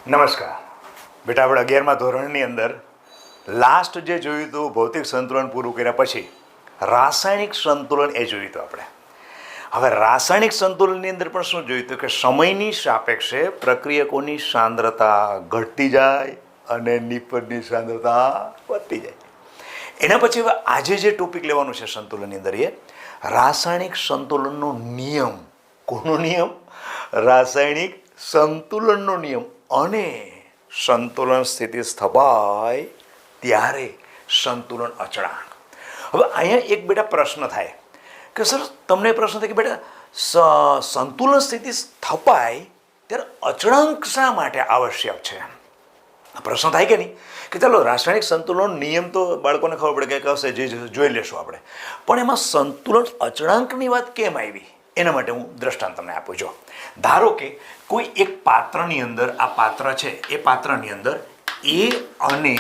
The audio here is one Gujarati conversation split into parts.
નમસ્કાર બેટા, આપણે 11મા ધોરણની અંદર લાસ્ટ જે જોયું હતું ભૌતિક સંતુલન પૂરું કર્યા પછી રાસાયણિક સંતુલન એ જોયું હતું આપણે. હવે રાસાયણિક સંતુલનની અંદર પણ શું જોયું હતું કે સમયની સાપેક્ષે પ્રક્રિયકોની સાંદ્રતા ઘટતી જાય અને નિપજની સાંદ્રતા વધતી જાય. એના પછી હવે આજે જે ટોપિક લેવાનું છે સંતુલનની અંદર એ રાસાયણિક સંતુલનનો નિયમ. કોનો નિયમ? રાસાયણિક સંતુલનનો નિયમ. અને સંતુલન સ્થિતિ સ્થપાય ત્યારે સંતુલન અચળાંક. હવે અહીંયા એક બેટા પ્રશ્ન થાય કે સર તમને પ્રશ્ન થાય કે બેટા સંતુલન સ્થિતિ સ્થપાય ત્યારે અચળાંક શા માટે આવશ્યક છે? પ્રશ્ન થાય કે નહીં કે ચાલો રાસાયણિક સંતુલન નિયમ તો બાળકોને ખબર પડે કે હશે, જે જોઈ લેશું આપણે, પણ એમાં સંતુલન અચળાંકની વાત કેમ આવી એના માટે હું દ્રષ્ટાંત તમને આપું છું. ધારો કે કોઈ એક પાત્રની અંદર, આ પાત્ર છે, એ પાત્રની અંદર એ અને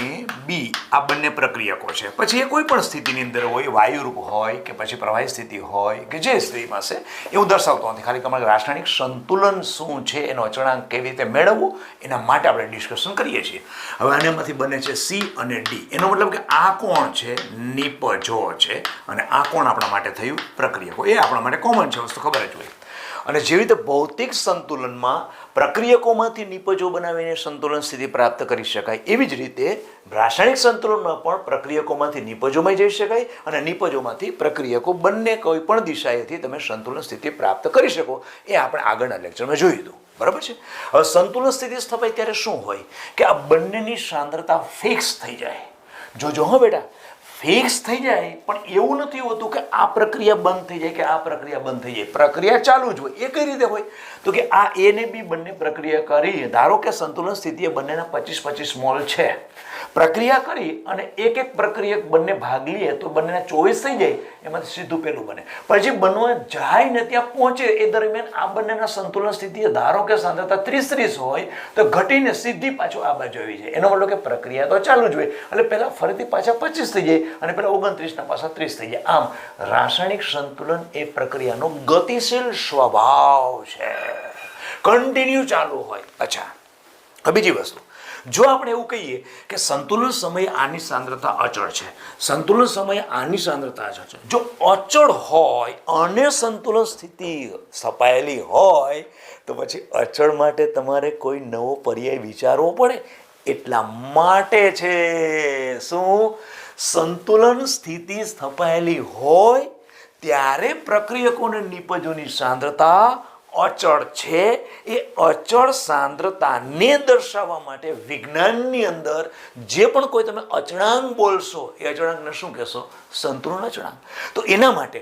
બી આ બંને પ્રક્રિયકો છે. પછી એ કોઈ પણ સ્થિતિની અંદર હોય, વાયુરૂપ હોય કે પછી પ્રવાહી સ્થિતિ હોય કે જે સ્થિતિમાં છે એ હું દર્શાવતો નથી. ખાલી તમારે રાસાયણિક સંતુલન શું છે, એનો અચળાંક કેવી રીતે મેળવવું એના માટે આપણે ડિસ્કશન કરીએ છીએ. હવે આનામાંથી બને છે સી અને ડી. એનો મતલબ કે આ કોણ છે? નિપજો છે. અને આ કોણ આપણા માટે થયું? પ્રક્રિયકો. એ આપણા માટે કોમન છે, વસ્તુ ખબર જ હોય. અને જેવી રીતે ભૌતિક સંતુલનમાં પ્રક્રિયકોમાંથી નિપજો બનાવીને સંતુલન સ્થિતિ પ્રાપ્ત કરી શકાય, એવી જ રીતે રાસાયણિક સંતુલનમાં પણ પ્રક્રિયકોમાંથી નિપજોમાં જઈ શકાય અને નિપજોમાંથી પ્રક્રિયકો, બંને કોઈ પણ દિશાએથી તમે સંતુલન સ્થિતિ પ્રાપ્ત કરી શકો. એ આપણે આગળના લેક્ચરમાં જોયું હતું. બરાબર છે. હવે સંતુલન સ્થિતિ સ્થપાય ત્યારે શું હોય કે આ બંનેની સાંદ્રતા ફિક્સ થઈ જાય. જોજો હો બેટા, ફિક્સ થઈ જાય. પણ એવું નથી હોતું કે આ પ્રક્રિયા બંધ થઈ જાય કે આ પ્રક્રિયા બંધ થઈ જાય. પ્રક્રિયા ચાલુ જ હોય. એ કઈ રીતે હોય તો કે આ એ ને બી બંને પ્રક્રિયા કરી, ધારો કે સંતુલન સ્થિતિએ બંનેના 25-25 મોલ છે, પ્રક્રિયા કરી અને એક એક પ્રક્રિયક બંને ભાગ લઈએ તો બંનેના 24 થઈ જાય. એમાંથી સીધું પેલું બને. પછી બનવા જાય ને ત્યાં પહોંચે એ દરમિયાન આ બંનેના સંતુલન સ્થિતિએ ધારો કે સાંદ્રતા 30-30 હોય તો ઘટીને સીધી પાછું આ બાજુ આવી જાય. એનો મતલબ કે પ્રક્રિયા તો ચાલુ જ હોય. એટલે પહેલા ફરીથી પાછા 25 થઈ જાય અને પેલા 29 ના પાછા 30 થઈ જાય. આમ રાસાયણિક સંતુલન એ પ્રક્રિયાનો ગતિશીલ સ્વભાવ છે, કન્ટિન્યુ ચાલુ હોય. અચ્છા, બીજી વસ્તુ, જો આપણે એવું કહીએ કે સંતુલન સમયે આની સાંદ્રતા અચળ છે, સંતુલન સમયે આની સાંદ્રતા અચળ છે, જો અચળ હોય અને સંતુલન સ્થિતિ સ્થપાયેલી હોય તો પછી અચળ માટે તમારે કોઈ નવો પર્યાય વિચારવો પડે. એટલા માટે છે શું? સંતુલન સ્થિતિ સ્થપાયેલી હોય ત્યારે પ્રક્રિયકોને નિપજોની સાંદ્રતા અચળ છે. એ અચળ સાંદ્રતાને દર્શાવવા માટે વિજ્ઞાનની અંદર જે પણ કોઈ તમે અચળાંક બોલશો એ અચળાંકને શું કહેશો? સંતુલન અચળાંક. તો એના માટે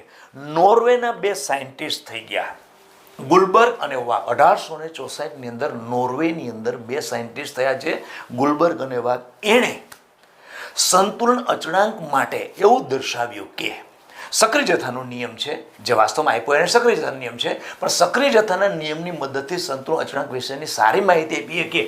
નોર્વેના બે સાયન્ટિસ્ટ થઈ ગયા, ગુલબર્ગ અને વાગ. 1864ની અંદર નોર્વેની અંદર બે સાયન્ટિસ્ટ થયા છે, ગુલબર્ગ અને વાગ. એણે સંતુલન અચળાંક માટે એવું દર્શાવ્યું કે સક્રિય જથ્થાનો નિયમ છે, જે વાસ્તવમાં આપ્યો એને સક્રિય જથ્થાનો નિયમ છે, પણ સક્રિય જથ્થાના નિયમની મદદથી સંતુલન અચળાંક વિશેની સારી માહિતી આપીએ કે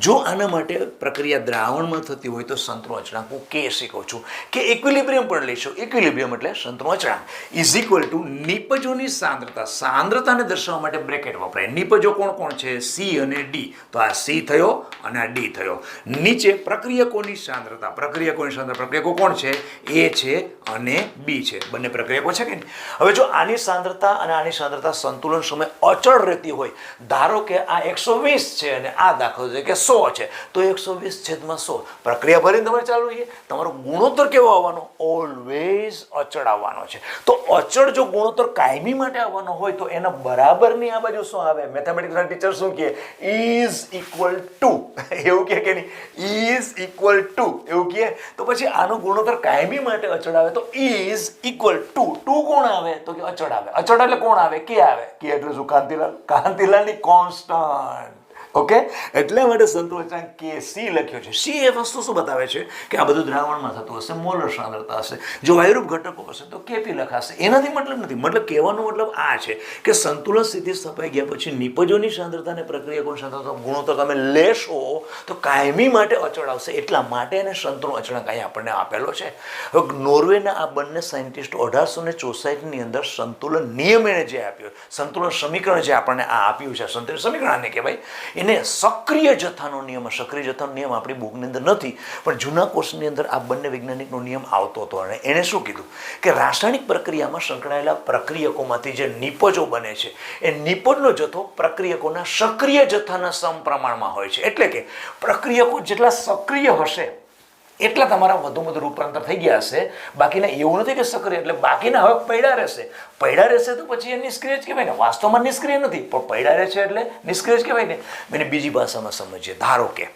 જો આના માટે પ્રક્રિયા દ્રાવણમાં થતી હોય તો સંતુલન અચળાંક હું કે શીખું છું કે ઇક્વિલિબ્રિયમ પણ લઈશું. ઇક્વિલિબ્રિયમ એટલે સંતુલન અચળાંક ઇઝ ઇક્વલ ટુ નિપજોની સાંદ્રતા. સાંદ્રતાને દર્શાવવા માટે બ્રેકેટ વપરાય. નિપજો કોણ કોણ છે? સી અને ડી. તો આ સી થયો અને આ ડી થયો. નીચે પ્રક્રિયકોની સાંદ્રતા. પ્રક્રિયકોની સાંદ્રતા, પ્રક્રિયકો કોણ છે? એ છે અને બી છે. બંને પ્રક્રિયકો છે કે નહીં? હવે જો આની સાંદ્રતા અને આની સાંદ્રતા સંતુલન સમય અચળ રહેતી હોય, ધારો કે આ 120 છે અને આ દાખલો છે કે 100 છે, તો 120/100 પ્રક્રિયા ભરીને તમારે ચાલુ છે. તમારો ગુણોત્તર કેવો આવવાનો? ઓલવેઝ અચળ આવવાનો છે. તો અચળ જો ગુણોત્તર કાયમી માટે આવવાનો હોય તો એના બરાબરની આ બાજુ શું આવે? મેથેમેટિક્સના ટીચર શું કહે? Is equal to. એવું કહે કે નહીં? ઇઝ ઇક્વલ ટુ એવું કહે. તો પછી આનો ગુણોત્તર કાયમી માટે અચળ આવે તો ઇઝ ઇક્વલ ટુ. ટુ કોણ આવે? તો કે અચળ આવે. અચળ એટલે કોણ આવે? કે આવે. કે એટલે શું? કાંતિલાલ. કાંતિલાલની કોન્સ્ટન્ટ. ઓકે, એટલા માટે સંતુલન અચળાંક કે સી લખ્યો છે. સી એ વસ્તુ શું બતાવે છે કે આ બધું દ્રાવણમાં થતું હશે, મોલર સાંદ્રતા હશે. જો વાયુરૂપ ઘટકો હશે તો કેપી લખાશે. એનાથી મતલબ નથી. મતલબ કહેવાનો મતલબ આ છે કે સંતુલન સ્થિતિ સ્થપાઈ ગયા પછી નિપજોની સાંદ્રતા અને પ્રક્રિયકોની સાંદ્રતા ગુણોત્તર તમે લેશો તો કાયમી માટે અચળ આવશે. એટલા માટે એને સંતુલન અચળાંક અહીંયા આપણને આપેલો છે. હવે નોર્વેના આ બંને સાયન્ટિસ્ટો 1864ની અંદર સંતુલન નિયમ એણે જે આપ્યો, સંતુલન સમીકરણ જે આપણને આ આપ્યું છે, સંતુલન સમીકરણ આને કહેવાય, એને સક્રિય જથ્થાનો નિયમ. સક્રિય જથ્થાનો નિયમ આપણી બુકની અંદર નથી, પણ જૂના કોર્સની અંદર આ બંને વૈજ્ઞાનિકનો નિયમ આવતો હતો. અને એણે શું કીધું કે રાસાયણિક પ્રક્રિયામાં સંકળાયેલા પ્રક્રિયકોમાંથી જે નિપજો બને છે એ નિપજનો જથ્થો પ્રક્રિયકોના સક્રિય જથ્થાના સમપ્રમાણમાં હોય છે. એટલે કે પ્રક્રિયકો જેટલા સક્રિય હશે એટલા તમારા વધુ રૂપાંતર થઈ ગયા હશે. બાકીના એવું નથી કે સક્રિય એટલે બાકીના હવે પૈડા રહેશે. પૈડા રહેશે તો પછી એ નિષ્ક્રિય જ કહેવાય ને. વાસ્તવમાં નિષ્ક્રિય નથી, પણ પૈડા રહે છે એટલે નિષ્ક્રિય જ કહેવાય ને. એને બીજી ભાષામાં સમજીએ. ધારો કે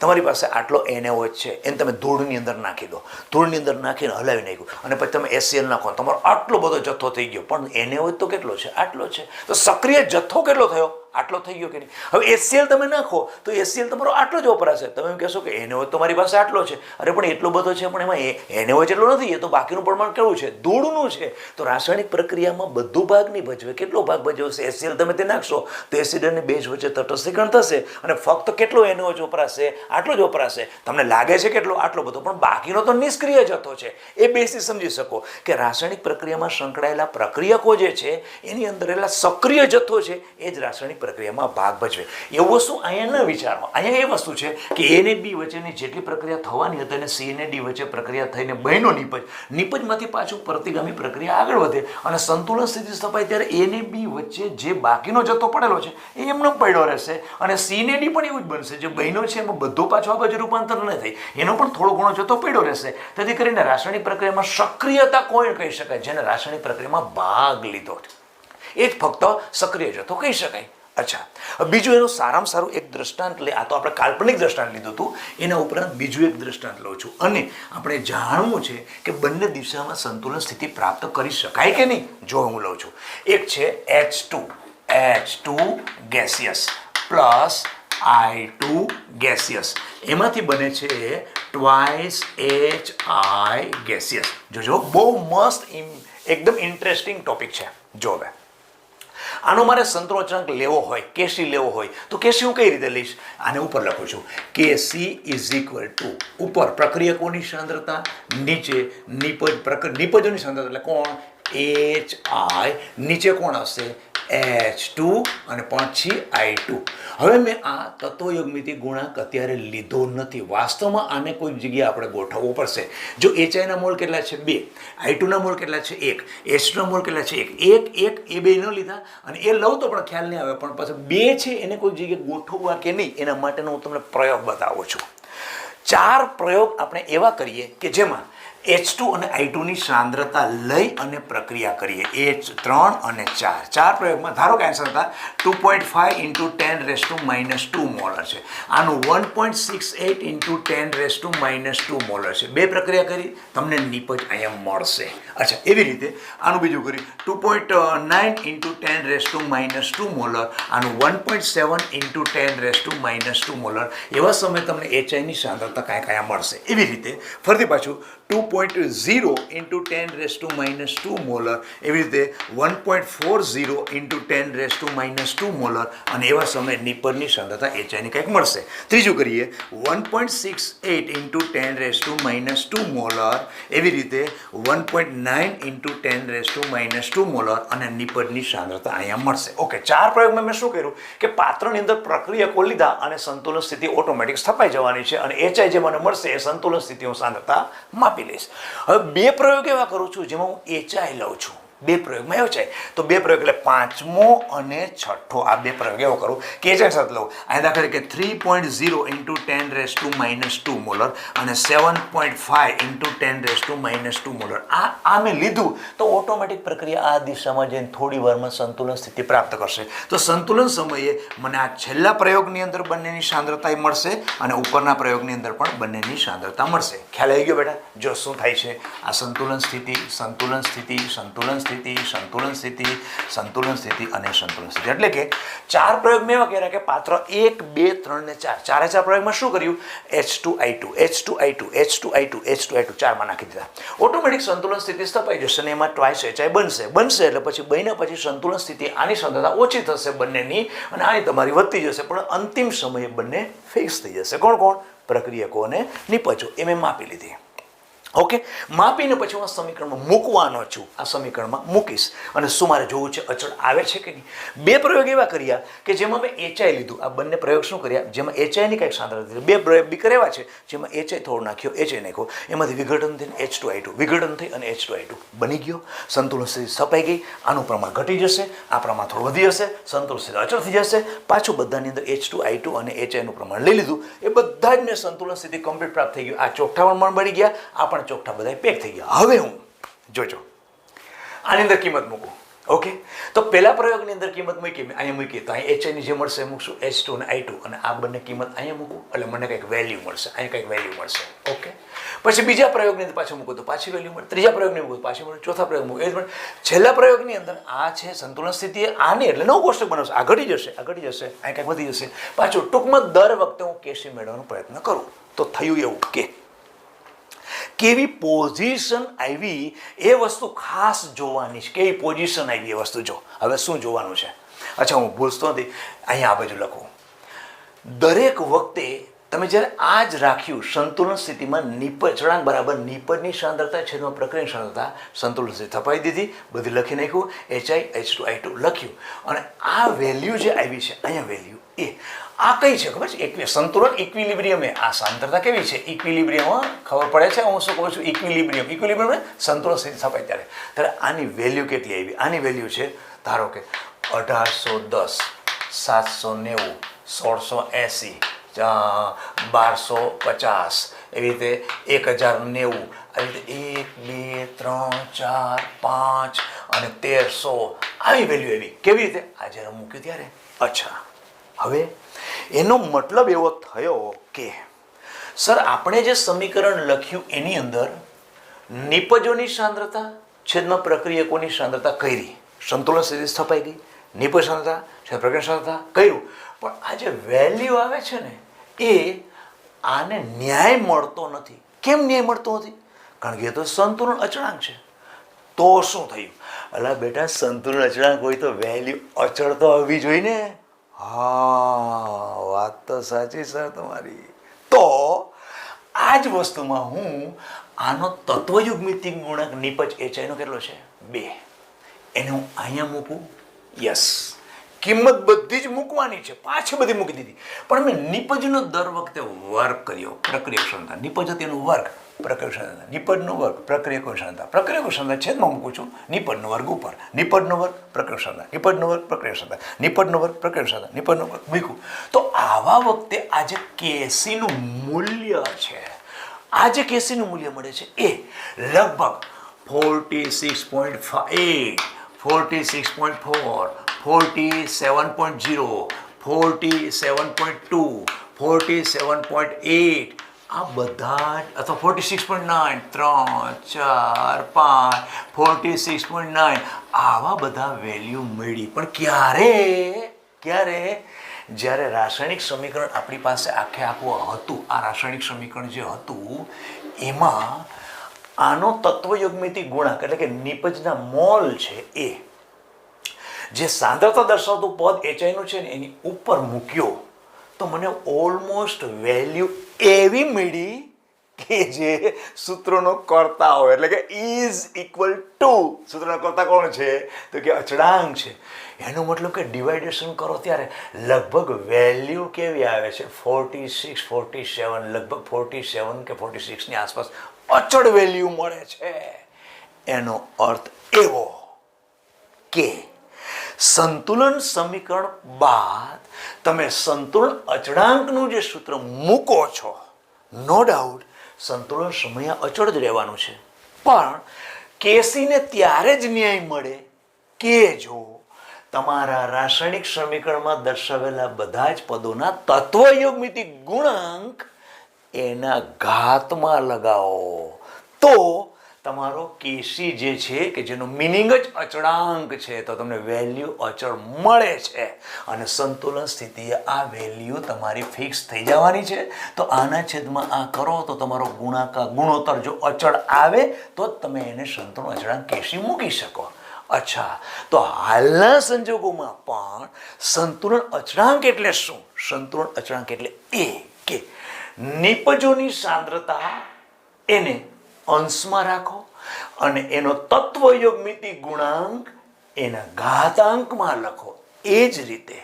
તમારી પાસે આટલો NaOH છે, એને તમે ધૂળની અંદર નાખી દો. ધૂળની અંદર નાખીને હલાવી નાખ્યું અને પછી તમે HCl નાખો, તમારો આટલો બધો જથ્થો થઈ ગયો. પણ NaOH તો કેટલો છે? આટલો છે. તો સક્રિય જથ્થો કેટલો થયો? આટલો થઈ ગયો કે નહીં? હવે HCl તમે નાખો તો HCl તમારો આટલો જ વપરાશે. તમે એમ કહેશો કે NaOH તમારી પાસે આટલો છે. અરે પણ એટલો બધો છે, પણ એમાં NaOH એટલો નથી. એ તો બાકીનું પ્રમાણ કેવું છે? ધૂળનું છે. તો રાસાયણિક પ્રક્રિયામાં બધું ભાગ નહીં ભજવે. કેટલો ભાગ ભજવશે? HCl તમે તે નાખશો તો એસિડ અને બેઝ વચ્ચે તટસ્થીકરણ થશે અને ફક્ત કેટલો NaOH વપરાશે? આટલો જ વપરાશે. તમને લાગે છે કેટલો? આટલો બધો. પણ બાકીનો તો નિષ્ક્રિય જથ્થો છે. એ બેસથી સમજી શકો કે રાસાયણિક પ્રક્રિયામાં સંકળાયેલા પ્રક્રિયકો જે છે એની અંદર રહેલા સક્રિય જથ્થો છે એ જ રાસાયણિક પ્રક્રિયામાં ભાગ ભજવે. એવું વસ્તુ અહીંયા ન વિચારવા. અહીંયા એ વસ્તુ છે કે A ને B વચ્ચેની જેટલી પ્રક્રિયા થવાની હતી અને C ને D વચ્ચે પ્રક્રિયા થઈને બહેનો નિપજમાંથી પાછું પ્રતિગામી પ્રક્રિયા આગળ વધે અને સંતુલન સ્થિતિ સ્થપાય ત્યારે A ને B વચ્ચે જે બાકીનો જથ્થો પડેલો છે એ એમનો પડ્યો રહેશે અને C ને D પણ એવું જ બનશે. જે બહેનો છે એમાં બધો પાછો આ બાજુ રૂપાંતર ન થાય, એનો પણ થોડો ઘણો જથ્થો પડ્યો રહેશે. તેથી કરીને રાસાયણિક પ્રક્રિયામાં સક્રિયતા કોઈ કહી શકાય જેને રાસાયણિક પ્રક્રિયામાં ભાગ લીધો એ જ ફક્ત સક્રિય જથ્થો કહી શકાય. અચ્છા, બીજું એનું સારામાં સારું એક દ્રષ્ટાંત લે. આ તો આપણે કાલ્પનિક દ્રષ્ટાંત લીધું હતું. એના ઉપરાંત બીજું એક દ્રષ્ટાંત લઉં છું અને આપણે જાણવું છે કે બંને દિશામાં સંતુલન સ્થિતિ પ્રાપ્ત કરી શકાય કે નહીં. જો હું લઉં છું, એક છે H2 gaseous plus I2 gaseous. એમાંથી બને છે ટ્વાઇસ HI ગેસિયસ. જોજો, બહુ મસ્ત એકદમ ઇન્ટરેસ્ટિંગ ટોપિક છે. જો હવે આનો મારે સંતુલન અચળાંક લેવો હોય, Kc લેવો હોય તો Kc હું કઈ રીતે લઈશ? આને ઉપર લખું છું. Kc ઇઝ ઇક્વલ ટુ ઉપર પ્રક્રિયકોની સાંદ્રતા, નીચે નિપજોની સાંદ્રતા એટલે કોણ? HI. નીચે કોણ હશે? H2 અને પછી I2. હવે મેં આ તત્વયોગમિતિ ગુણાંક અત્યારે લીધો નથી. વાસ્તવમાં આને કોઈ જગ્યાએ આપણે ગોઠવવો પડશે. જો HI ના મોલ કેટલા છે? 2. I2 ના મોલ કેટલા છે? 1. H2 ના મોલ કેટલા છે? 1. એ બે ન લીધા અને એ લઉં તો પણ ખ્યાલ નહીં આવે, પણ પાછું 2 છે એને કોઈ જગ્યાએ ગોઠવવા કે નહીં એના માટેનો હું તમને પ્રયોગ બતાવું છું. 4 પ્રયોગ આપણે એવા કરીએ કે જેમાં H2 અને I2 ની સાંદ્રતા લઈ અને પ્રક્રિયા કરીએ. H3 અને 4. 4 પ્રયોગમાં ધારો કે આન્સર હતા 2.5 × 10⁻² મોલર છે. આનું 1.68 × 10⁻² મોલર છે. 2 પ્રક્રિયા કરી તમને નિપજ અહીંયા મળશે. અચ્છા, એવી રીતે આનું બીજું કર્યું 2.9 × 10⁻² મોલર. આનું 1.7 × 10⁻² મોલર. એવા સમયે તમને HI ની સાંદ્રતા કયા મળશે. એવી રીતે ફરીથી પાછું 2.0 × 10⁻² મોલર. એવી રીતે 1.40 × 10⁻² મોલર અને એવા સમયે નિપજની સાંદ્રતા HI ની કંઈક મળશે. ત્રીજું કરીએ 1.68 × 10⁻² મોલર. એવી રીતે 1.9 × 10⁻² મોલર અને નિપજની સાંદ્રતા અહીંયા મળશે. ઓકે, 4 પ્રયોગમાં મેં શું કર્યું કે પાત્રની અંદર પ્રક્રિયકો લીધા અને સંતુલન સ્થિતિ ઓટોમેટિક સ્થપાઈ જવાની છે અને HI જે મને મળશે એ સંતુલન સ્થિતિઓ સાંદ્રતા માપી લઈશ. હવે 2 પ્રયોગ એવા કરું છું જેમાં હું HI લઉં છું. 2 પ્રયોગમાં HI તો 2 પ્રયોગ એટલે 5મો અને 6ઠ્ઠો. આ 2 પ્રયોગ એવો કરું કે HI સાથે લઉં. અહીં દાખલા તરીકે 3.0 × 10⁻² મોલર અને 7.5 × 10⁻² મોલર. આ મેં લીધું તો ઓટોમેટિક પ્રક્રિયા આ દિશામાં જઈને થોડી વારમાં સંતુલન સ્થિતિ પ્રાપ્ત કરશે. તો સંતુલન સમયે મને આ છેલ્લા પ્રયોગની અંદર બંનેની સાંદ્રતા મળશે અને ઉપરના પ્રયોગની અંદર પણ બંનેની સાંદ્રતા મળશે. ખ્યાલ આવી ગયો બેટા? જો શું થાય છે, આ સંતુલન સ્થિતિ, સંતુલન સ્થિતિ, સંતુલન સ્થિતિ, સંતુલન સ્થિતિ, સંતુલન સ્થિતિ અને સંતુલન સ્થિતિ. એટલે કે 4 પ્રયોગ મેં એવા કર્યા કે પાત્ર 1, 2, 3 ને 4. 4 પ્રયોગમાં શું કર્યું? H2 I2 H2 I2 H2 I2 H2 I2 4માં નાખી દીધા. ઓટોમેટિક સંતુલન સ્થિતિ સ્થપાઈ જશે અને એમાં ટ્વાઇસ HI બનશે એટલે પછી બન્યા પછી સંતુલન સ્થિતિ આની સાંદ્રતા ઓછી થશે બંનેની અને આની તમારી વધતી જશે, પણ અંતિમ સમયે બંને ફિક્સ થઈ જશે. કોણ? પ્રક્રિયકો અને નિપજો. એ મેં માપી લીધી. ઓકે, માપીને પછી હું આ સમીકરણમાં મૂકવાનો છું, આ સમીકરણમાં મૂકીશ અને શું મારે જોવું છે, અચળ આવે છે કે નહીં. બે પ્રયોગ એવા કર્યા કે જેમાં મેં એચઆઈ લીધું. આ બંને પ્રયોગ શું કર્યા, જેમાં એચઆઈની કંઈક સાંદ્રતા લીધી. બે પ્રયોગ બીકર એવા છે જેમાં એચઆઈ થોડો નાખ્યો, એચઆઈ નાખ્યો, એમાંથી વિઘટન થઈને H2I2, વિઘટન થઈ અને H2I2 બની ગયો. સંતુલન સ્થિતિ સ્થપાઈ ગઈ. આનું પ્રમાણ ઘટી જશે, આ પ્રમાણ થોડું વધી જશે, સંતુલન સ્થિતિ અચળ થઈ જશે. પાછું બધાની અંદર H2I2 અને એચઆઈનું પ્રમાણ લઈ લીધું. એ બધા જ ને સંતુલન સ્થિતિ કમ્પ્લીટ પ્રાપ્ત થઈ ગયું. આ ચોખ્ઠા પ્રમાણ મળી ગયા, આ પણ ચોખ્ઠા બધા પેક થઈ ગયા. હવે હું જોજો આની અંદર કિંમત મૂકું. ઓકે, તો પહેલા પ્રયોગની અંદર કિંમત મૂકી, મેં અહીંયા મૂકી, તો અહીં એચઆઈની જે મળશે મૂકશું H2 અને I2, અને આ બંને કિંમત અહીંયા મૂકું એટલે મને કંઈક વેલ્યુ મળશે, અહીંયા કંઈક વેલ્યુ મળશે. ઓકે, પછી બીજા પ્રયોગની અંદર પાછું મૂકું તો પાછી વેલ્યુ મળે, ત્રીજા પ્રયોગની મૂકું પાછી મળે, ચોથા પ્રયોગ મૂકું એ જ મળે. છેલ્લા પ્રયોગની અંદર આ છે સંતુલન સ્થિતિ, આની એટલે નવું કોષ્ટક બનાવશે, આ ઘટી જશે, આ ઘટી જશે, અહીં કંઈક વધી જશે. પાછું ટૂંકમાં દર વખતે હું કેસી મેળવવાનો પ્રયત્ન કરું. તો થયું એવું કે કેવી પોઝિશન આવી એ વસ્તુ ખાસ જોવાની છે. કેવી પોઝિશન આવી એ વસ્તુ જો. હવે શું જોવાનું છે? અચ્છા, હું ભૂલતો નથી, અહીંયા આ બાજુ લખું. દરેક વખતે તમે જ્યારે આ જ રાખ્યું સંતુલન સ્થિતિમાં નિપજ ચળાંક બરાબર નિપજની સાંદ્રતા છેદમાં પ્રક્રિયાની સાંદ્રતા, સંતુલન સ્થિતિ થપાઈ દીધી, બધી લખી નાખ્યું, H2I2 લખ્યું. અને આ વેલ્યુ જે આવી છે અહીંયા વેલ્યુ એ આ કઈ છે ખબર છે? સંતુલન ઇક્વિલિબ્રિયમ. આ સાંદ્રતા કેવી છે? ઇક્વિલિબ્રિયમ. ખબર પડે છે હું શું કહું છું? ઇક્વિલિબ્રિયમ. ઇક્વિલિબ્રિયમ સંતુલન સ્થિતિ સ્થપાય ત્યારે આની વેલ્યુ કેટલી આવી? આની વેલ્યુ છે ધારો કે 1810, 790, 1680, 1250, એવી રીતે 1090, આવી રીતે 1, 2, 3, 4, 5 અને 1300 આવી વેલ્યુ આવી. કેવી રીતે? આ જ્યારે મૂક્યું ત્યારે. અચ્છા, હવે એનો મતલબ એવો થયો કે સર આપણે જે સમીકરણ લખ્યું એની અંદર નિપજોની સાંદ્રતા છેદમાં પ્રક્રિયકોની સાંદ્રતા કરી, સંતુલન સ્થિતિ સ્થપાઈ ગઈ, નિપજ સાંદ્રતા છેદ પ્રક્રિયા સાંદ્રતા કર્યું. પણ આ જે વેલ્યુ આવે છે ને એ આને ન્યાય મળતો નથી. કેમ ન્યાય મળતો નથી? કારણ કે એ તો સંતુલન અચળાંક છે. તો શું થયું? અલા બેટા, સંતુલન અચળાંક હોય તો વેલ્યુ અચળ તો આવવી જોઈએ ને. હા, વાત તો સાચી સર તમારી. તો આ જ વસ્તુમાં હું આનો તત્વયુગ્મિતિક ગુણક નિપજ એચઆઈનો કેટલો છે? 2. એને હું અહીંયા મૂકું. યસ, કિંમત બધી જ મૂકવાની છે, પાછી બધી મૂકી દીધી. પણ મેં નિપજનો દર વખતે વર્ગ કર્યો. પ્રક્રિયા ક્ષમતા નિપજ તેનો વર્ગ, પ્રક્રિયા ક્ષમતા નિપજનો વર્ગ, પ્રક્રિયા ક્ષમતા, પ્રક્રિયા ક્ષમતા છેદમાં મૂકું છું, નિપજનો વર્ગ ઉપર, નિપજનો વર્ગ, પ્રક્રિયા ક્ષમતા, નિપજનો વર્ગ, પ્રક્રિયા ક્ષમતા, નિપજનો વર્ગ, પ્રક્રિયા ક્ષમતા, નિપજનો વર્ગ મૂક્યું. તો આવા વખતે આ જે કેસીનું મૂલ્ય છે, આ જે કેસીનું મૂલ્ય મળે છે એ લગભગ 46.8, 46.4, 47.0, 47.2, 47.8 આ બધા જ, અથવા 46.9, 3, 4, 5, 46.9 આવા બધા વેલ્યુ મળી. પણ ક્યારે જ્યારે રાસાયણિક સમીકરણ આપણી પાસે આખે આખું હતું, આ રાસાયણિક સમીકરણ જે હતું એમાં આનો તત્વયુગ્મિતિક ગુણાંક એટલે કે નિપજના મોલ છે એ જે સાંદ્રતા દર્શાવતું પદ એચઆઈનું છે ને એની ઉપર મૂક્યો તો મને ઓલમોસ્ટ વેલ્યુ એવી મળી કે જે સૂત્રોનો કર્તા હોય, એટલે કે ઇઝ ઇક્વલ ટુ સૂત્રનો કર્તા કોણ છે? તો કે અચળાંક છે. એનો મતલબ કે ડિવાઇડેશન કરો ત્યારે લગભગ વેલ્યુ કેવી આવે છે? 46, 47, લગભગ 47 કે 46ની આસપાસ અચળ વેલ્યુ મળે છે. એનો અર્થ એવો કે સંતુલન સમીકરણ બાદ તમે સંતુલન અચળાંકનું જે સૂત્ર મૂકો છો, નો ડાઉટ સંતુલન સમય અચળ જ રહેવાનું છે. પણ કેસીને ત્યારે જ ન્યાય મળે કે જો તમારા રાસાયણિક સમીકરણમાં દર્શાવેલા બધા જ પદોના તત્વયુગ્મિતિક ગુણાંક એના ઘાતમાં લગાવો તો તમારો કેસી જે છે કે જેનો મિનિંગ જ અચળાંક છે તો તમને વેલ્યુ અચળ મળે છે. અને સંતુલન સ્થિતિએ આ વેલ્યુ તમારી ફિક્સ થઈ જવાની છે. તો આના છેદમાં આ કરો તો તમારો ગુણોત્તર જો અચળ આવે તો જ તમે એને સંતુલન અચળાંક કેસી મૂકી શકો. અચ્છા, તો હાલના સંજોગોમાં પણ સંતુલન અચળાંક એટલે શું? સંતુલન અચળાંક એટલે એ કે નિપજોની સાંદ્રતા એને અંશમાં રાખો અને એનો તત્વયોગ મિતિ ગુણાંક એના ઘાતાંકમાં લખો. એ જ રીતે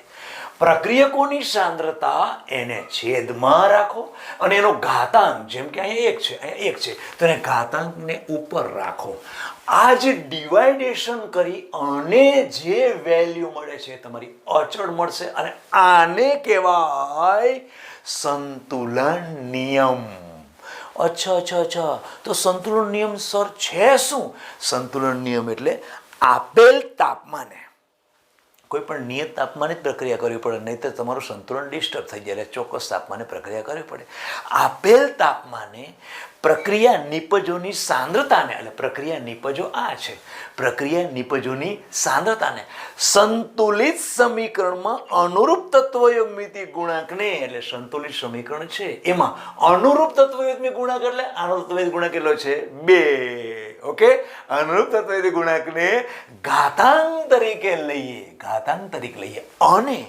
પ્રક્રિયકોની સાંદ્રતા એને છેદમાં રાખો અને એનો ઘાતાંક, જેમ કે અહીંયા 1 છે તો એને ઘાતાંકને ઉપર રાખો. આ જે ડિવાઇડેશન કરી અને જે વેલ્યુ મળે છે તમારી અચળ મળશે અને આને કહેવાય સંતુલન નિયમ. અચ્છા તો સંતુલન નિયમ સર છે શું? સંતુલન નિયમ એટલે આપેલ તાપમાને કોઈ પણ નિયત તાપમાને જ પ્રક્રિયા કરવી પડે, નહીં તો તમારું સંતુલન ડિસ્ટર્બ થઈ જાય. એટલે ચોક્કસ તાપમાને પ્રક્રિયા કરવી પડે. આપેલ તાપમાને પ્રક્રિયા નિપજોની સાંદ્રતાને, એટલે પ્રક્રિયા નિપજો આ છે, પ્રક્રિયા નિપજોની સાંદ્રતાને સંતુલિત સમીકરણમાં અનુરૂપ તત્વયોગ મિતિ ગુણાંકને, એટલે સંતુલિત સમીકરણ છે એમાં અનુરૂપ તત્વયોગ ગુણાંક એટલે આનો તત્વયોગ ગુણાંક કેટલો છે? 2. ઓકે, અનુરૂપ તત્વયોગ ગુણાંકને ઘાતાંક તરીકે લઈએ અને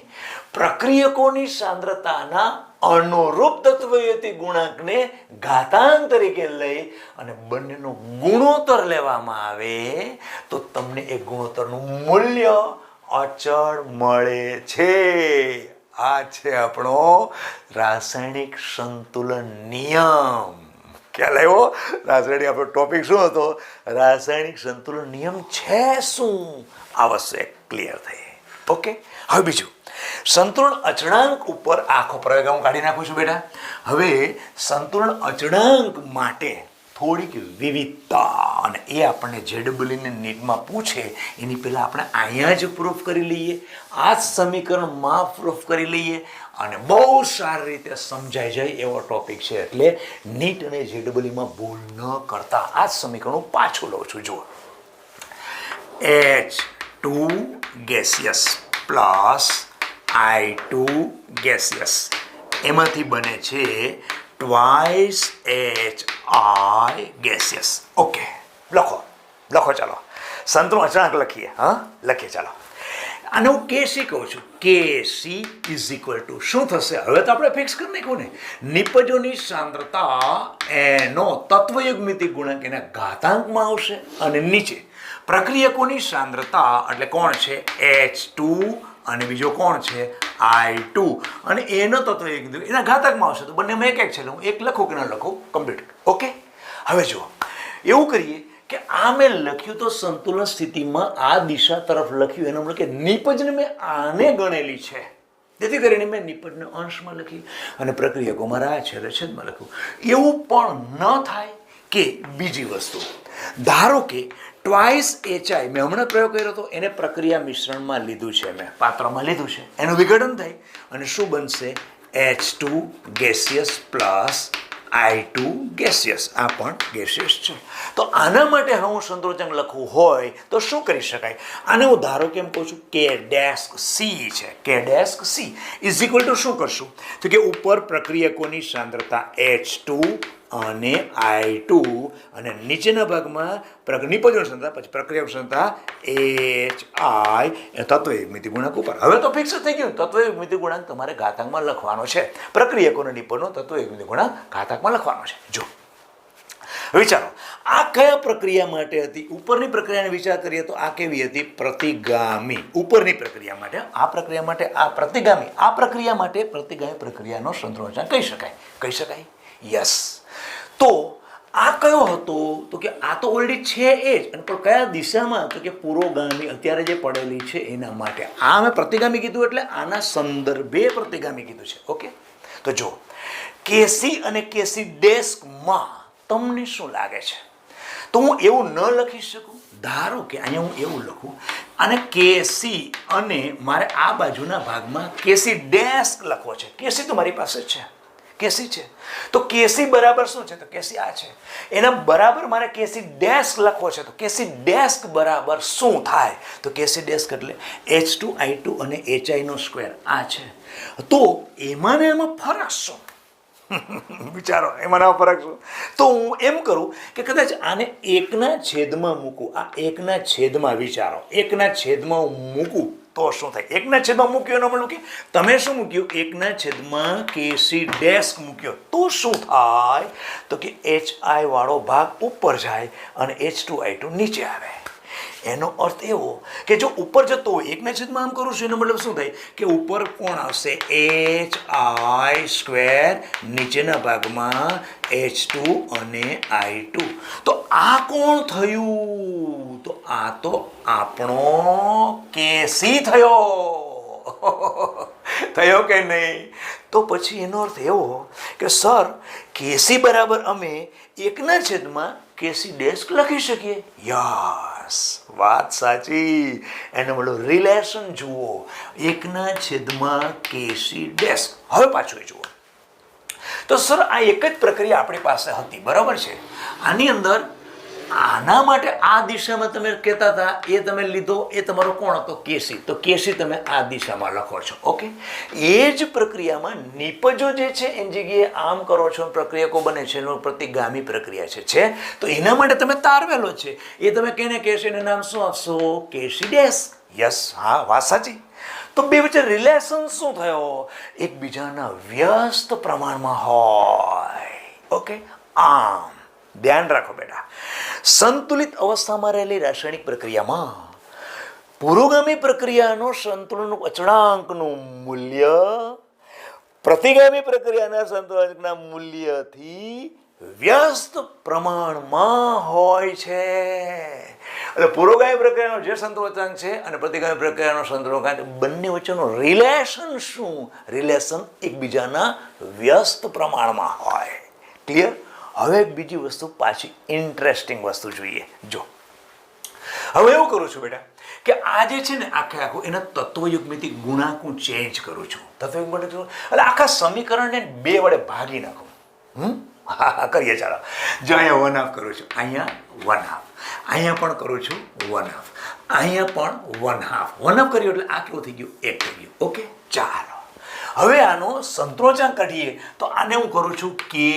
પ્રક્રિયકોની સાંદ્રતાના અનુરૂપ તત્વયોગી ગુણાંકને ઘાતાંક તરીકે લઈ અને બંનેનો ગુણોત્તર લેવામાં આવે તો તમને એ ગુણોત્તરનું મૂલ્ય અચળ મળે છે. આ છે આપણો રાસાયણિક સંતુલન નિયમ. ખ્યાલ આવ્યો? રાસાયણિક આપણો ટોપિક શું હતો? રાસાયણિક સંતુલન નિયમ છે શું? આ વસ્તુ ક્લિયર થઈ. ઓકે, હવે બીજું સંતુલન અચળાંક ઉપર આખો પ્રયોગ હું કાઢી નાખું છું બેટા. હવે સંતુલન અચળાંક માટે થોડીક વિવિધતા, અને એ આપણને જેડબલની નીટમાં પૂછે એની પહેલાં આપણે અહીંયા જ પ્રૂફ કરી લઈએ, આ જ સમીકરણમાં પ્રૂફ કરી લઈએ અને બહુ સારી રીતે સમજાઈ જાય એવો ટોપિક છે. એટલે નીટ અને જેડબલીમાં ભૂલ ન કરતા આ જ સમીકરણ હું પાછું લઉં છું. જુઓ, H2 gaseous plus I2 gaseous એમાંથી બને છે ટ્વાઇસ HI ગેસિયસ. ઓકે, લખો ચાલો સંતુલન અચળાંક લખીએ. લખીએ ચાલો. આને હું KC કહું છું. KC ઇઝ ઇક્વલ ટુ શું થશે? હવે તો આપણે ફિક્સ કરી નાખ્યું ને, નિપજોની સાંદ્રતા એનો તત્વયોગ મિતિ ગુણાંક એના ઘાતાંકમાં આવશે અને નીચે પ્રક્રિયકોની સાંદ્રતા એટલે કોણ છે? H2 અને બીજો કોણ છે? I2 અને એનો તત્વયોગ એના ઘાતાંકમાં આવશે. તો બંનેમાં એક છે. હું એક લખું કે ન લખું? કમ્પ્લીટ. ઓકે, હવે જુઓ, એવું કરીએ કે આ મેં લખ્યું તો સંતુલન સ્થિતિમાં આ દિશા તરફ લખ્યું, એનો મતલબ કે નિપજને મેં આને ગણેલી છે, જેથી કરીને મેં નિપજને અંશમાં લખી અને પ્રક્રિયકો મારા છેદમાં લખ્યું. એવું પણ ન થાય કે બીજી વસ્તુ, ધારો કે ટ્વાઇસ HI મેં હમણાં પ્રયોગ કર્યો હતો, એને પ્રક્રિયા મિશ્રણમાં લીધું છે, મેં પાત્રમાં લીધું છે, એનું વિઘટન થાય અને શું બનશે? H2 gaseous plus I2 gaseous. આ પણ ગેસિયસ છે. તો આના માટે હું સંતુલન લખવું હોય તો શું કરી શકાય? આને હું ધારો કે એમ કહું છું K'(C) છે. K'(C) ઇઝ ઇક્વલ ટુ શું કરશું? તો કે ઉપર પ્રક્રિયકોની સાંદ્રતા H2 અને I2 અને નીચેના ભાગમાં નિપજોની સાંદ્રતા, પછી પ્રક્રિયાની સાંદ્રતા HI એ તત્વયોગ મિતિ ગુણાંક ઉપર. હવે તો ફિક્સ થઈ ગયું, તત્વયોગ મિતિ ગુણાંક તમારે ઘાતાંકમાં લખવાનો છે. પ્રક્રિયકોનો નિપજનો તત્વયોગ મિતિ ગુણાંક ઘાતાંકમાં લખવાનો છે. જો વિચારો, આ કયા પ્રક્રિયા માટે હતી? ઉપરની પ્રક્રિયાને વિચાર કરીએ તો આ કેવી હતી? પ્રતિગામી. ઉપરની પ્રક્રિયા માટે, આ પ્રક્રિયા માટે આ પ્રતિગામી, આ પ્રક્રિયા માટે પ્રતિગામી પ્રક્રિયાનો સંતુલન કહી શકાય. યસ. તો આ કયો હતો? તો કે આ તો ઓલરેડી છે એ જ, અને પણ કયા દિશામાં? તો કે પુરોગામી, અત્યારે જે પડેલી છે એના માટે. આ મેં પ્રતિગામી કીધું એટલે આના સંદર્ભે પ્રતિગામી કીધું છે. ઓકે, તો જો KC અને KC' તમને શું લાગે છે? તો હું એવું ન લખી શકું. ધારો કે અહીંયા હું એવું લખું અને KC અને મારે આ બાજુના ભાગમાં KC' લખવો છે. KC તો મારી પાસે છે, KC છે. તો KC બરાબર શું છે? તો KC આ છે. એના બરાબર મારે KC' લખવો છે. તો KC' બરાબર શું થાય? તો KC' એટલે H2 I2 અને HI નો સ્ક્વેર. આ છે. તો એમાં ને એમાં ફરક શું? વિચારો, એમાં ફરક શું? તો હું એમ કરું કે કદાચ આને એકના છેદમાં મૂકું. આ એકના છેદમાં, વિચારો, એકના છેદમાં હું મૂકું તો શું થાય? એકના છેદમાં મૂક્યો એનો મતલબ કે તમે શું મૂક્યું? એકના છેદમાં કેસી ડેશ મૂક્યો તો શું થાય? તો કે HI વાળો ભાગ ઉપર જાય અને H2I2 નીચે આવે. એનો અર્થ એવો કે જો ઉપર જતો હોય એકના છેદમાં આમ કરું છું એનો મતલબ શું થાય કે ઉપર કોણ આવશે? HI², નીચેના ભાગમાં H2 અને I2. તો આ કોણ થયું? તો આ તો આપણો કેસી થયો. થયો કે નહીં? તો પછી એનો અર્થ એવો કે સર કેસી બરાબર અમે એકના છેદમાં કેસી ડેશ લખી શકીએ. યસ, વાત સાચી. એનો મતલબ રિલેશન જુઓ, એકના છેદમાં કેસી ડેશ. હવે પાછું જુઓ તો સર આ એક જ પ્રક્રિયા આપણી પાસે હતી, બરાબર છે. આની અંદર આના માટે આ દિશામાં તમે કહેતા હતા એ તમે લીધો, એ તમારો કોણ હતો? કેસી. તો કેસી તમે આ દિશામાં લખો છો. ઓકે, એ જ પ્રક્રિયામાં નિપજો જે છે એની જગ્યાએ આમ કરો છો, પ્રક્રિયકો બને છે, એનો પ્રતિગામી પ્રક્રિયા છે. તો એના માટે તમે તારવેલો છે, એ તમે કેને કેસીનું નામ શું આપશો? કેસી ડેશ. યસ, હા, વાત સાચી. તો બે વચ્ચે રિલેશન શું થયો? એકબીજાના વ્યસ્ત પ્રમાણમાં હોય. ઓકે, આમ ધ્યાન રાખો બેટા. સંતુલિત અવસ્થામાં રહેલી રાસાયણિક પ્રક્રિયામાં પુરોગામી પ્રક્રિયાનો સંતુલન અચળાંકનું મૂલ્ય પ્રતિગામી પ્રક્રિયાના સંતુલનના મૂલ્યથી વ્યસ્ત પ્રમાણમાં હોય છે. એટલે પુરોગામી પ્રક્રિયાનો જે સંતુલનાંક છે અને પ્રતિગામી પ્રક્રિયાનો સંતુલનાંક, બંને વચ્ચેનો રિલેશન શું? રિલેશન એકબીજાના વ્યસ્ત પ્રમાણમાં હોય. ક્લિયર? હવે એક બીજી વસ્તુ, પાછી ઇન્ટરેસ્ટિંગ વસ્તુ જોઈએ. જો હવે એવું કરું છું બેટા કે આ જે છે ને આખે આખું એના તત્વયુગ્મથી ગુણાંક હું ચેન્જ કરું છું. તત્વયુગ્મ એટલે આખા સમીકરણને 2 વડે ભાગી નાખું. હા, કરીએ ચાલો. જો અહીંયા 1/2 કરું છું, અહીંયા 1/2, અહીંયા પણ કરું છું 1/2, અહીંયા પણ 1/2. 1/2 કર્યું એટલે આ કેવું થઈ ગયું? 1 થઈ ગયું. ઓકે, ચાલો. હવે આનો સંતોષાંક કાઢીએ તો આને હું કરું છું કે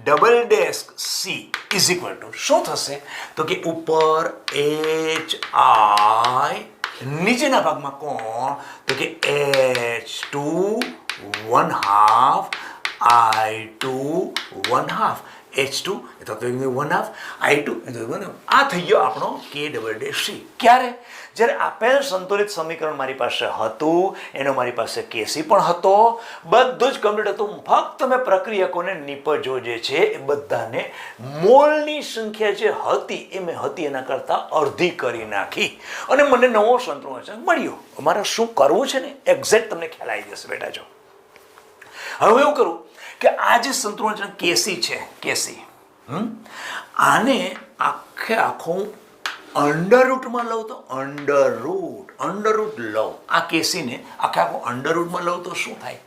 double dash she is equal to શું થશે? તો કે ઉપર HI, નીચેના ભાગમાં કોણ? તો કે H2 1/2, I2 1/2. H2 એ તો 1/2, I2 એ તો 1/2. આ થઈ ગયો આપણો કે ડબલ ડેશ સી. ક્યારે? જ્યારે આપેલ સંતુલિત સમીકરણ મારી પાસે હતું, એનો મારી પાસે કેસી પણ હતો, બધું જ કમ્પ્લીટ હતું. ફક્ત મેં પ્રક્રિયકોને નિપજો જે છે એ બધાને મોલની સંખ્યા જે હતી એ મેં હતી એના કરતાં અડધી કરી નાખી અને મને નવો સંતુલન મળ્યો. અમારે શું કરવું છે ને એક્ઝેક્ટ તમને ખ્યાલ આવી જશે બેટા. જો હવે એવું કરું કે આ જે સંતુલન કેસી છે, કેસી, આને આખે આખું અંડરરૂટમાં લઉં તો અંડરરૂટ લઉં. આ કેસીને આખે આખું અંડરરૂટમાં લઉં તો શું થાય?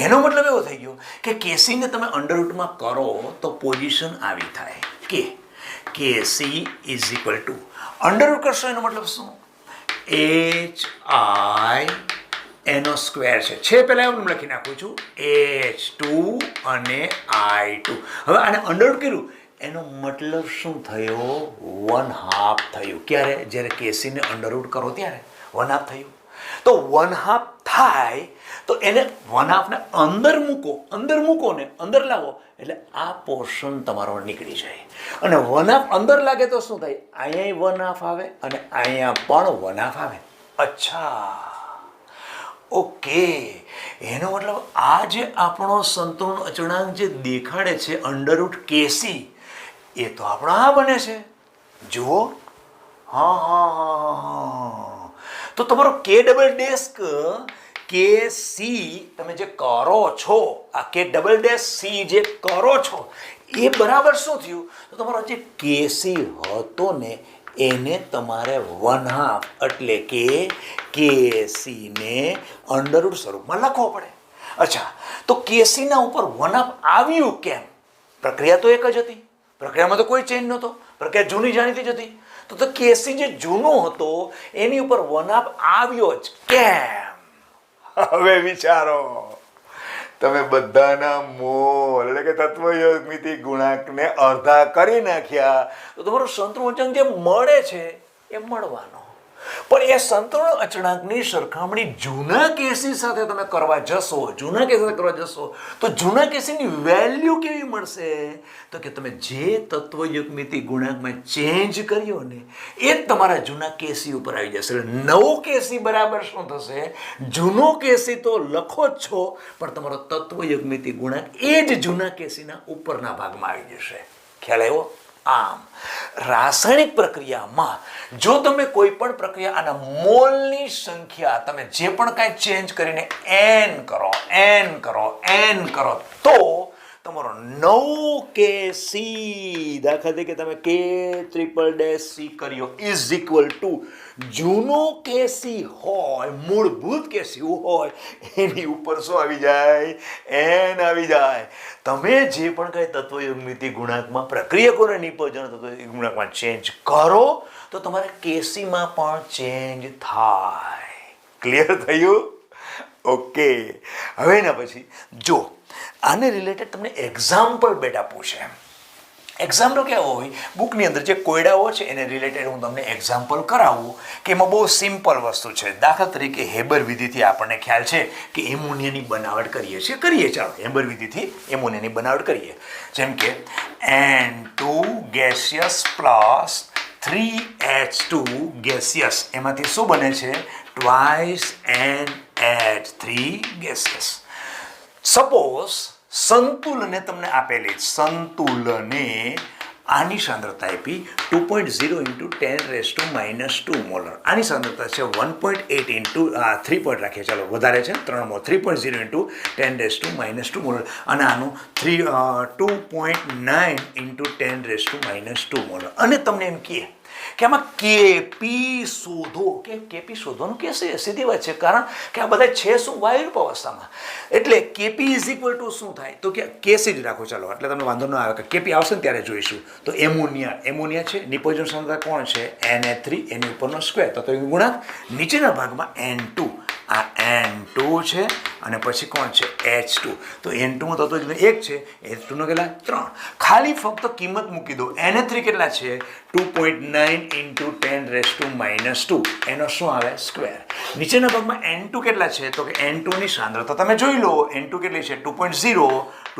એનો મતલબ એવો થઈ ગયો કે કેસીને તમે અંડરરૂટમાં કરો તો પોઝિશન આવી થાય કે કેસી ઇઝ ઇક્વલ ટુ અંડરરૂટ કરશો એનો મતલબ શું? HI એનો સ્ક્વેર છે પહેલાં એવું લખી નાખું છું H2 અને I2. હવે આને અંડરરૂટ કર્યું એનો મતલબ શું થયો? 1/2 થયું. ક્યારે? જ્યારે કેસીને અંડરરૂટ કરો ત્યારે 1/2 થયું. તો 1/2 થાય તો એને 1/2 ને અંદર મૂકો ને અંદર લાવો એટલે આ પોર્શન તમારો નીકળી જાય. અને 1/2 અંદર લાગે તો શું થાય? અહીંયા 1/2 આવે અને અહીંયા પણ 1/2 આવે. અચ્છા, ઓકે. એનો મતલબ આ જે આપણો સંતુલન અચળાંક જે દેખાડે છે અંડરરૂટ કેસી, એ તો આપણો આ બને છે. જુઓ, હા. તો તમારો કે ડબલ ડેશ કે સી તમે જે કરો છો, આ કે ડબલ ડેશ સી જે કરો છો એ બરાબર શું થયું? તો તમારો જે કેસી હતો ને એને તમારે 1/2 એટલે કે કેસીને અંડરરૂટ સ્વરૂપમાં લખવો પડે. અચ્છા, તો કેસીના ઉપર 1/2 આવ્યું કેમ? પ્રક્રિયા તો એક જ હતી, પ્રક્રિયામાં તો કોઈ ચેન્જ નહોતો, પ્રક્રિયા જૂની જાણીતી જ હતી. તો કેસી જે જૂનો હતો એની ઉપર 1/2 આવ્યો જ કેમ? હવે વિચારો. તમે બધાના મોલ એટલે કે તત્વયુગ્મિતિ ગુણાંકને અડધા કરી નાખ્યા તો તમારો સંતુલન જે મળે છે એ મળવાનો. પણ એ સંતુલન અચળાંકની સરખામણી જૂના કેસી સાથે તમે કરવા જશો, તો જૂના કેસીની વેલ્યુ કેવી મળશે? તો કે તમે જે તત્વયુગ્મિતિ ગુણાંકમાં ચેન્જ કર્યો ને એ જ તમારા જૂના કેસી ઉપર આવી જશે. નવો કેસી બરાબર શું થશે? જૂનો કેસી તો લખો જ છો, પણ તમારો તત્વયુગ્મિતિ ગુણાંક એ જ જૂના કેસીના ઉપરના ભાગમાં આવી જશે. ખ્યાલ આવ્યો? આમ રાસાયણિક પ્રક્રિયામાં જો તમે કોઈ પણ પ્રક્રિયા આના મોલની સંખ્યા તમે જે પણ કાંઈ ચેન્જ કરીને n કરો તો તમારો નવો કેસી, દાખલા તરીકે તમે K�CC કર્યો ઇઝ ઇક્વલ ટુ જૂનો કેસી હોય, મૂળભૂત કેસી હોય એની ઉપર શું આવી જાય? n આવી જાય. તમે જે પણ કાંઈ તત્વયુગ્મિતિ ગુણાંકમાં પ્રક્રિયકોને નિપજન તત્વ ગુણાંકમાં ચેન્જ કરો તો તમારે કેસીમાં પણ ચેન્જ થાય. ક્લિયર થયું? ઓકે. હવે એના પછી જો આને રિલેટેડ તમને એક્ઝામ્પલ બેટા પૂછે. એક્ઝામ્પલ કેવો હોય? બુકની અંદર જે કોયડાઓ છે એને રિલેટેડ હું તમને એક્ઝામ્પલ કરાવું કે એમાં બહુ સિમ્પલ વસ્તુ છે. દાખલા તરીકે હેબર વિધિથી આપણને ખ્યાલ છે કે એમોનિયાની બનાવટ કરીએ. ચાલો હેબર વિધિથી એમોનિયાની બનાવટ કરીએ. જેમ કે N2 gaseous plus 3H2 gaseous, એમાંથી શું બને છે? Twice NH3 gaseous. સપોઝ સંતુલને તમને આપેલી, સંતુલને આની સાંદ્રતા આપી 2.0 × 10⁻² મોલર. આની સાંદ્રતા છે 1.8 ઇન્ટુ 3 પોઈન્ટ રાખીએ, ચાલો વધારે છે 3 મોલ, 3.0 × 10⁻² મોલર. અને આનું 2.9 × 10⁻² મોલર. અને તમને એમ કહે કે આમાં કેપી શોધો. કે કેપી શોધવાનું કેસે સીધી વાત છે, કારણ કે આ બધા છે શું? વાયુરૂપ અવસ્થામાં. એટલે કેપી ઇઝ ઇક્વલ ટુ શું થાય? તો કે કેસી જ રાખો, ચાલો એટલે તમને વાંધો ના આવે. કે કેપી આવશે ને ત્યારે જોઈશું. તો એમોનિયા છે, નિપજન સાંદ્રતા કોણ છે? Na3, એની ઉપરનો સ્ક્વેર, તો ગુણાંક નીચેના ભાગમાં N2. આ N2 છે અને પછી કોણ છે? H2. તો N2 માં તત્વ એક છે, H2 નો કેટલા? 3. ખાલી ફક્ત કિંમત મૂકી દો. Na3 કેટલા છે? 2.9 × 10⁻². એનો શું આવે? સ્ક્વેર. નીચેના ભાગમાં N2 કેટલા છે? તો કે N2 ની સાંદ્રતા તમે જોઈ લો. N2 કેટલી છે? 2.0 ×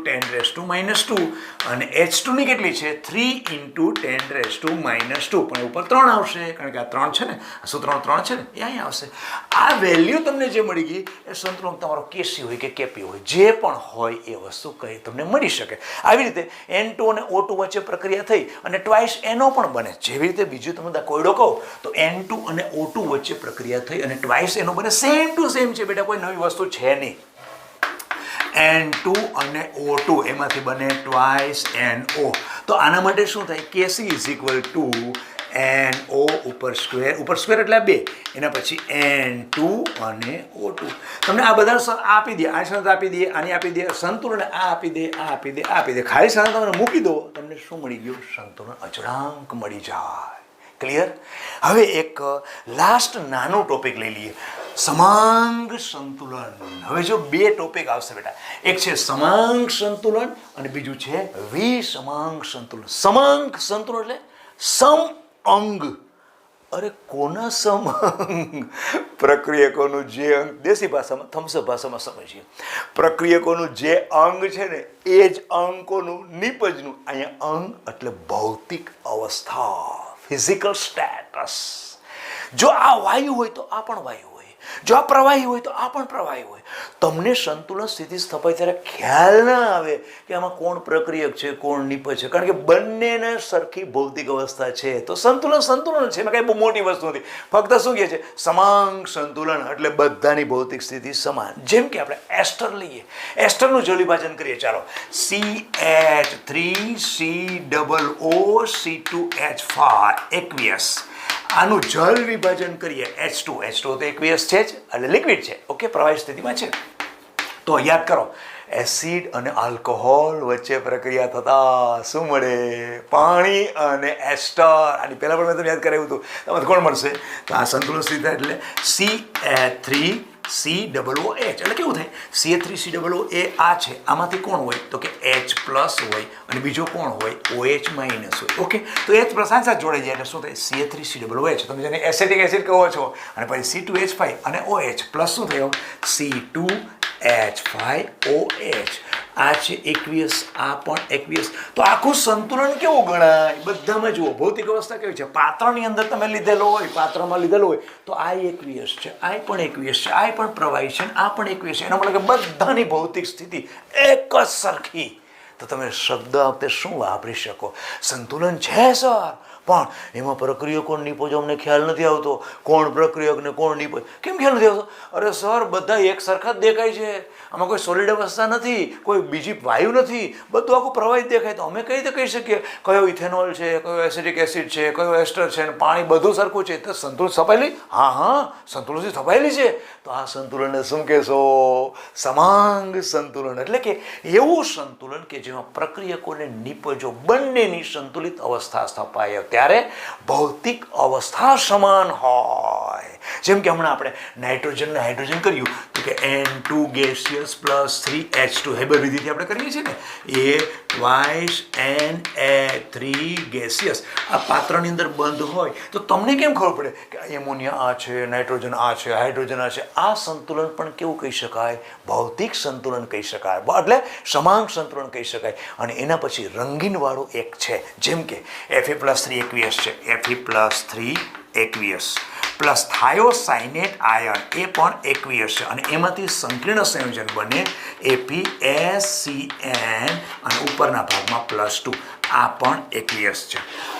10⁻². અને H2 ની કેટલી છે? 3 × 10⁻². પણ ઉપર 3 આવશે, કારણ કે આ 3 છે ને, સૂત્રમાં 3 છે ને, એ અહીંયા આવશે. આ વેલ્યુ તમને જે મળી ગઈ એ સંતુલન તમારો કેસી હોય કે કેપી હોય, જે પણ હોય એ વસ્તુ કઈ તમને મળી શકે. આવી રીતે N2 અને O2 વચ્ચે પ્રક્રિયા થઈ અને ટ્વાઇસ NO પણ બને. જેવી રીતે બીજું તમે કોયડો કહો તો N2 અને O2 વચ્ચે પ્રક્રિયા થઈ અને ટ્વાઇસ NO બને. સેમ ટુ સેમ છે બેટા, કોઈ નવી વસ્તુ છે નહીં. N2 અને O2 એમાંથી બને ટ્વાઇસ NO. તો આના માટે શું થાય? કેસી ઇઝ ઇક્વલ ટુ NO ઉપર સ્ક્વેર એટલે 2, એના પછી N2 અને O2. તમને આ બધા આપી દે, આ સાંદ્રતા આપી દે, આની આપી દે, સંતુલન આ આપી દે. ખાલી સાંદ્રતા તમને મૂકી દો, તમને શું મળી ગયું? સંતુલન અચળાંક મળી જાય. ક્લિયર? હવે એક લાસ્ટ નાનો ટોપિક લઈ લઈએ, સમાંગ સંતુલન. હવે જો 2 ટોપિક આવશે બેટા, એક છે સમાંગ સંતુલન અને બીજું છે વિસમાંગ સંતુલન. સમાંગ સંતુલન એટલે સમઅંગ. અરે કોના સમઅંગ? પ્રક્રિયકોનું જે અંગ, દેશી ભાષામાં થમ્સઅપ ભાષામાં સમજીએ, પ્રક્રિયકોનું જે અંગ છે ને એ જ અંકોનું નિપજનું. અહીંયા અંગ એટલે ભૌતિક અવસ્થા, ફિઝિકલ સ્ટેટસ. જો આ વાયુ હોય તો આ પણ વાયુ હોય, જો આ પ્રવાહી હોય તો આ પણ પ્રવાહી હોય. તમને સંતુલન સ્થિતિ સ્થપાય ત્યારે ખ્યાલ ના આવે કે આમાં કોણ પ્રક્રિયક છે, કોણ નિપજ છે, કારણ કે બંનેને સરખી ભૌતિક અવસ્થા છે. તો સંતુલન છે, એમાં કઈ બહુ મોટી વસ્તુ નથી. ફક્ત શું કહે છે? સમાંગ સંતુલન એટલે બધાની ભૌતિક સ્થિતિ સમાન. જેમ કે આપણે એસ્ટર લઈએ, એસ્ટરનું જળ વિભાજન કરીએ. ચાલો CH3COO C2H5 aqueous. આનું જળ વિભાજન કરીએ H2 તો aqueous છે જ, એટલે લિક્વિડ છે. ઓકે, પ્રવાહી સ્થિતિમાં છે. તો યાદ કરો, એસિડ અને આલ્કોહોલ વચ્ચે પ્રક્રિયા થતા શું મળે? પાણી અને એસ્ટર. આની પહેલા પણ મેં તમને યાદ કરાવ્યું હતું. તમને કોણ મળશે? તો આ સંતુલન સ્થિતિ એટલે CH3 COO H એટલે કેવું થાય CH3COO એ આ છે, આમાંથી કોણ હોય તો કે H પ્લસ હોય અને બીજો કોણ હોય OH માઇનસ હોય. ઓકે, તો H પ્લસ સાથે જોડાઈ જાય એટલે શું થાય CH3COO H, તમે જેને એસિટિક એસિડ કહો છો, અને પછી C2H5 અને OH પ્લસ શું થયો C2H5OH. આ છે એકવીસ, આ પણ એકવીસ. તો આખું સંતુલન કેવું ગણાય બધામાં? જુઓ ભૌતિક અવસ્થા કેવી છે, પાત્રની અંદર તમે લીધેલો હોય, પાત્રમાં લીધેલો હોય તો આ એકવીસ છે, આ પણ એકવીસ છે, આ પણ પ્રવાહી છે, આ પણ એકવીસ છે. એનો મતલબ કે બધાની ભૌતિક સ્થિતિ એક જ સરખી. તો તમે શબ્દ વખતે શું વાપરી શકો? સંતુલન છે સર, પણ એમાં પ્રક્રિયક કોણ નિપજો અમને ખ્યાલ નથી આવતો. કોણ પ્રક્રિયક ને કોણ નિપજ કેમ ખ્યાલ નથી આવતો? અરે સર બધા એક સરખા જ દેખાય છે, આમાં કોઈ સોલિડ અવસ્થા નથી, કોઈ બીજી વાયુ નથી, બધું આખું પ્રવાહી દેખાય. તો અમે કઈ રીતે કહી શકીએ કયો ઇથેનોલ છે, કયો એસિડિક એસિડ છે, કયો એસ્ટર છે, અને પાણી બધું સરખું છે? તો સંતુલન સ્થપાયેલી? હા, સંતુલનથી સ્થપાયેલી છે. તો આ સંતુલનને શું કહેશો? સમાંગ સંતુલન. એટલે કે એવું સંતુલન કે જેમાં પ્રક્રિયકોને નિપજો બંનેની સંતુલિત અવસ્થા સ્થપાય ત્યારે ભૌતિક અવસ્થા સમાન હોય. જેમ કે હમણાં આપણે નાઇટ્રોજન હાઇડ્રોજન કર્યું તો કે N2 gaseous plus 3H2 Haber વિધિથી આપણે કરીએ છીએ ને, એ ટ્વાઇસ Na3 ગેસિયસ. આ પાત્રની અંદર બંધ હોય તો તમને કેમ ખબર પડે કે એમોનિયા આ છે, નાઇટ્રોજન આ છે, હાઇડ્રોજન આ છે? આ સંતુલન પણ કેવું કહી શકાય? ભૌતિક સંતુલન કહી શકાય, એટલે સમાંગ સંતુલન કહી શકાય. અને એના પછી રંગીનવાળું એક છે, જેમ કે Fe+3 એકવીસ છે, Fe+3 એકવીસ પ્લસ થાયોસાઇનેટ આયન એ પણ એકવીસ છે, અને એમાંથી સંકીર્ણ સંયોજન બને ApSCN અને ઉપરના ભાગમાં +2, આ પણ એકવીસ છે.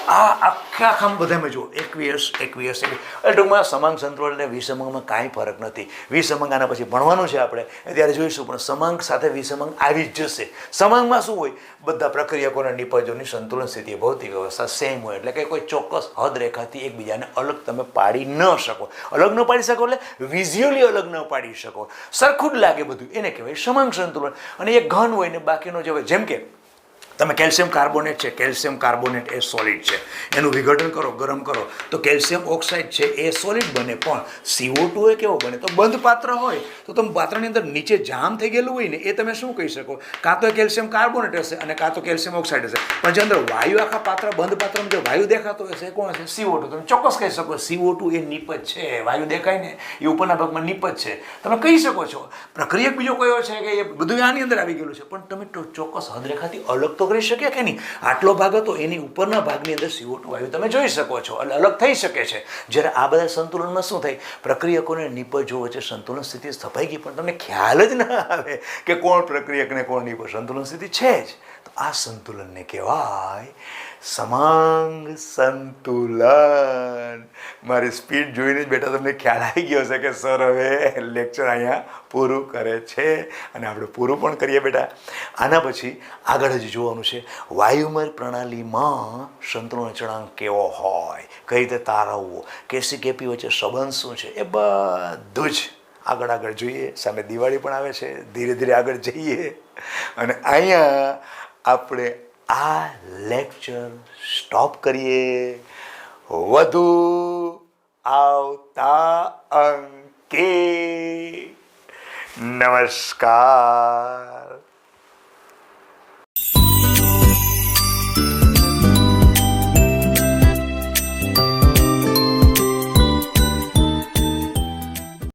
આ આખા બધામાં જુઓ એકવીસ એકવીસ. ટૂંકમાં સમાંગ સંતુલન અને વિસમાંગમાં કાંઈ ફરક નથી. વિસમાંગ આના પછી ભણવાનું છે આપણે, ત્યારે જોઈશું, પણ સમાંગ સાથે વિસમાંગ આવી જ જશે. સમાંગમાં શું હોય? બધા પ્રક્રિયકોના નિપજોની સંતુલન સ્થિતિ ભૌતિક અવસ્થા સેમ હોય, એટલે કે કોઈ ચોક્કસ હદ રેખાથી એકબીજાને અલગ તમે પાડી ન શકો. અલગ ન પાડી શકો એટલે વિઝ્યુઅલી અલગ ન પાડી શકો, સરખું જ લાગે બધું, એને કહેવાય સમાંગ સંતુલન. અને એક ઘન હોય ને બાકીનો જે હોય, જેમ કે તમે કેલ્શિયમ કાર્બોનેટ છે, કેલ્શિયમ કાર્બોનેટ એ સોલિડ છે, એનું વિઘટન કરો, ગરમ કરો તો કેલ્શિયમ ઓક્સાઇડ છે એ સોલિડ બને. પણ CO2 એ કેવો બને? તો બંધ પાત્ર હોય તો તમે પાત્રની અંદર નીચે જામ થઈ ગયેલું હોય ને એ તમે શું કહી શકો? કાં તો કેલ્શિયમ કાર્બોનેટ હશે અને કાં તો કેલ્શિયમ ઓક્સાઇડ હશે. પણ જે અંદર વાયુ આખા બંધ પાત્રમાં જે વાયુ દેખાતો હશે એ કોણ હશે? CO2. તમે ચોક્કસ કહી શકો CO2 એ નિપજ છે. વાયુ દેખાય ને એ ઉપરના ભાગમાં નિપજ છે, તમે કહી શકો છો. પ્રક્રિયક બીજો કયો છે કે એ બધું આની અંદર આવી ગયેલું છે, પણ તમે ચોક્કસ હદરેખાથી અલગ તો કરી શકીએ કે નહીં? આટલો ભાગ હતો, એની ઉપરના ભાગની અંદર CO2 વાયુ તમે જોઈ શકો છો, એટલે અલગ થઈ શકે છે. જ્યારે આ બધા સંતુલનમાં શું થાય? પ્રક્રિયકોને નિપજો વચ્ચે સંતુલન સ્થિતિ સ્થપાઈ ગઈ, પણ તમને ખ્યાલ જ ના આવે કે કોણ પ્રક્રિયક ને કોણ નિપજ. સંતુલન સ્થિતિ છે જ. તો આ સંતુલનને કહેવાય સમાંગ સંતુલન. મારી સ્પીડ જોઈને જ બેટા તમને ખ્યાલ આવી ગયો હશે કે સર હવે લેક્ચર અહીંયા પૂરું કરે છે, અને આપણે પૂરું પણ કરીએ બેટા. આના પછી આગળ જ જોવાનું છે વાયુમય પ્રણાલીમાં સંતુલન અચળાંક કેવો હોય, કઈ રીતે તારવવો, કેસી કેપી વચ્ચે સંબંધ શું છે, એ બધું જ આગળ જોઈએ. સામે દિવાળી પણ આવે છે, ધીરે ધીરે આગળ જઈએ. અને અહીંયા આપણે આ લેક્ચર સ્ટોપ કરીએ. વધુ આવતા અંકે. નમસ્કાર.